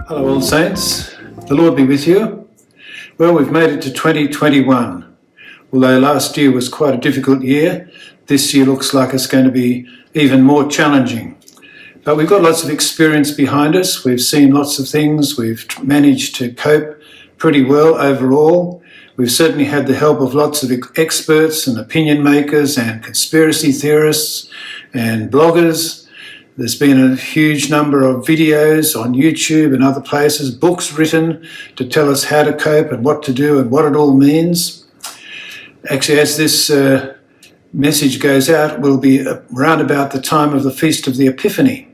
Hello all saints, the Lord be with you. Well, we've made it to 2021. Although last year was quite a difficult year, this year looks like it's going to be even more challenging. But we've got lots of experience behind us, we've seen lots of things, we've managed to cope pretty well overall. We've certainly had the help of lots of experts and opinion makers and conspiracy theorists and bloggers. There's been a huge number of videos on YouTube and other places, books written to tell us how to cope and what to do and what it all means. Actually, as this message goes out, it will be around about the time of the Feast of the Epiphany.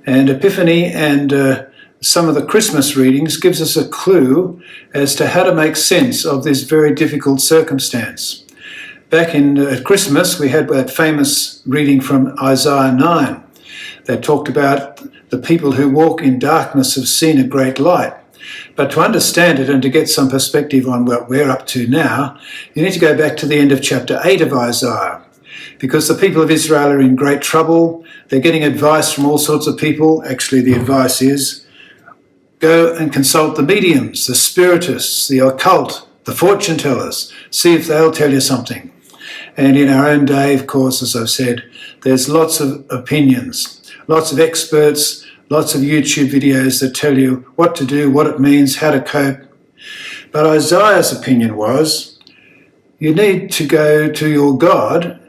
And Epiphany and some of the Christmas readings gives us a clue as to how to make sense of this very difficult circumstance. Back at Christmas, we had that famous reading from Isaiah 9. They talked about the people who walk in darkness have seen a great light. But to understand it and to get some perspective on what we're up to now, you need to go back to the end of chapter 8 of Isaiah. Because the people of Israel are in great trouble. They're getting advice from all sorts of people. Actually, the advice is, go and consult the mediums, the spiritists, the occult, the fortune tellers. See if they'll tell you something. And in our own day, of course, as I've said, there's lots of opinions. Lots of experts, lots of YouTube videos that tell you what to do, what it means, how to cope. But Isaiah's opinion was, you need to go to your God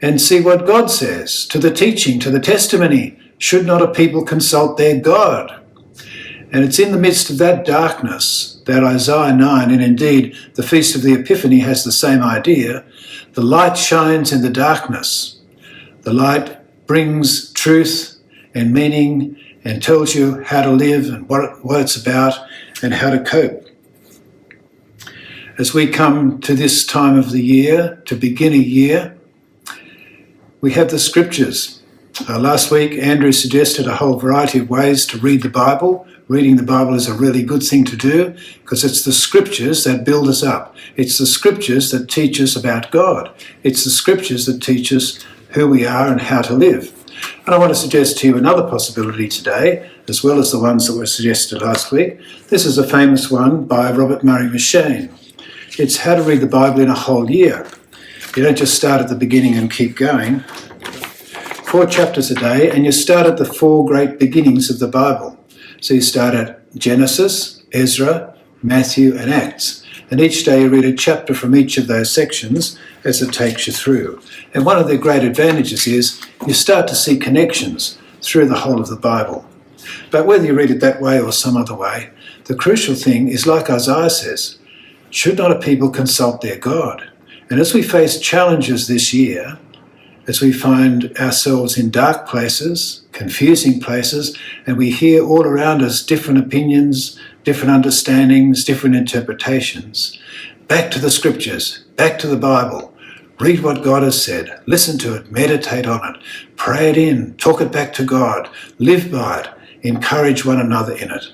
and see what God says, to the teaching, to the testimony. Should not a people consult their God? And it's in the midst of that darkness that Isaiah 9, and indeed the Feast of the Epiphany has the same idea, the light shines in the darkness. The light brings truth and meaning and tells you how to live and what it's about and how to cope. As we come to this time of the year, to begin a year, we have the scriptures. Last week, Andrew suggested a whole variety of ways to read the Bible. Reading the Bible is a really good thing to do because it's the scriptures that build us up. It's the scriptures that teach us about God. It's the scriptures that teach us who we are and how to live. And I want to suggest to you another possibility today, as well as the ones that were suggested last week. This is a famous one by Robert Murray M'Cheyne. It's how to read the Bible in a whole year. You don't just start at the beginning and keep going. 4 chapters a day, and you start at the 4 great beginnings of the Bible. So you start at Genesis, Ezra, Matthew, and Acts. And each day you read a chapter from each of those sections as it takes you through. And one of the great advantages is you start to see connections through the whole of the Bible. But whether you read it that way or some other way, the crucial thing is, like Isaiah says, should not a people consult their God? And as we face challenges this year, as we find ourselves in dark places, confusing places, and we hear all around us different opinions, different understandings, different interpretations, back to the scriptures, back to the Bible. Read what God has said, listen to it, meditate on it, pray it in, talk it back to God, live by it, encourage one another in it.